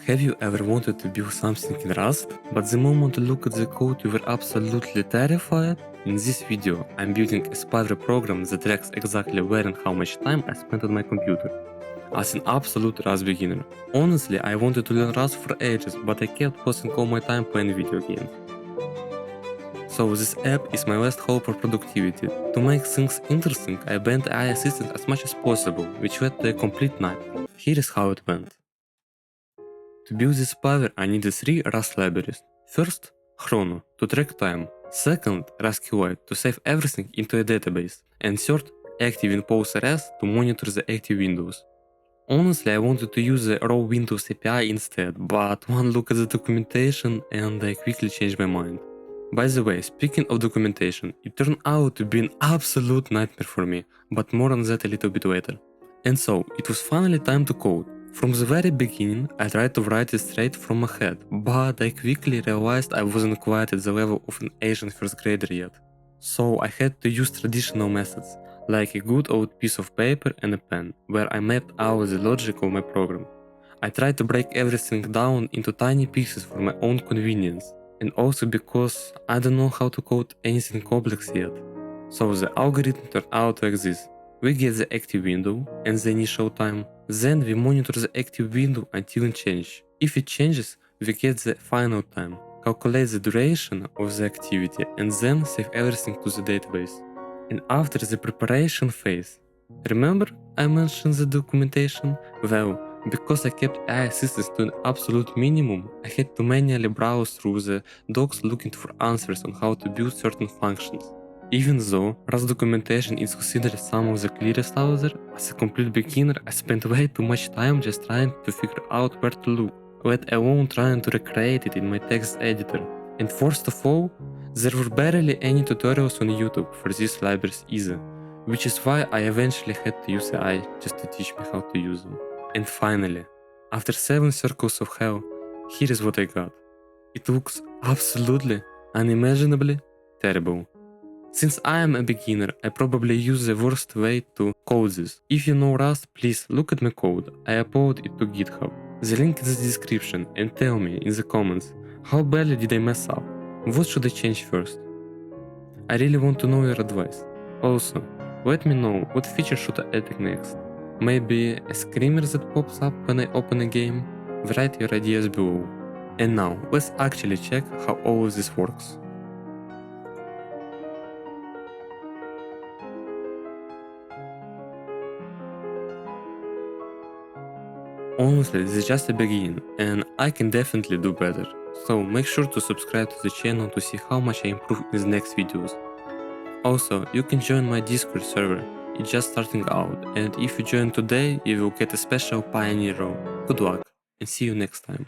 Have you ever wanted to build something in Rust, but the moment you look at the code you were absolutely terrified? In this video, I'm building a Spyware program that tracks exactly where and how much time I spent on my computer. As an absolute Rust beginner. Honestly, I wanted to learn Rust for ages, but I kept passing all my time playing video games. So this app is my last hope for productivity. To make things interesting, I bent AI assistant as much as possible, which led to a complete nightmare. Here is how it went. To build this Spyware, I needed 3 Rust libraries. First, Chrono, to track time. Second, SQLite, to save everything into a database. And third, Active in PostRS to monitor the active windows. Honestly, I wanted to use the raw Windows API instead, but one look at the documentation and I quickly changed my mind. By the way, speaking of documentation, it turned out to be an absolute nightmare for me, but more on that a little bit later. And so, it was finally time to code. From the very beginning, I tried to write it straight from my head, but I quickly realized I wasn't quite at the level of an Asian first grader yet. So I had to use traditional methods, like a good old piece of paper and a pen, where I mapped out the logic of my program. I tried to break everything down into tiny pieces for my own convenience, and also because I don't know how to code anything complex yet. So the algorithm turned out like this. We get the active window and the initial time, then we monitor the active window until it changes. If it changes, we get the final time, calculate the duration of the activity and then save everything to the database. And after the preparation phase, remember I mentioned the documentation? Well, because I kept AI assistance to an absolute minimum, I had to manually browse through the docs looking for answers on how to build certain functions. Even though Rust documentation is considered some of the clearest out there, as a complete beginner I spent way too much time just trying to figure out where to look, let alone trying to recreate it in my text editor. And worst of all, there were barely any tutorials on YouTube for these libraries either, which is why I eventually had to use AI just to teach me how to use them. And finally, after 7 circles of hell, here is what I got. It looks absolutely, unimaginably terrible. Since I am a beginner, I probably use the worst way to code this. If you know Rust, please look at my code. I upload it to GitHub. The link is in the description and tell me in the comments how badly did I mess up. What should I change first? I really want to know your advice. Also, let me know what feature should I add next. Maybe a screamer that pops up when I open a game? Write your ideas below. And now, let's actually check how all of this works. Honestly, this is just a beginning, and I can definitely do better. So make sure to subscribe to the channel to see how much I improve in the next videos. Also, you can join my Discord server, it's just starting out, and if you join today, you will get a special Pioneer role. Good luck, and see you next time.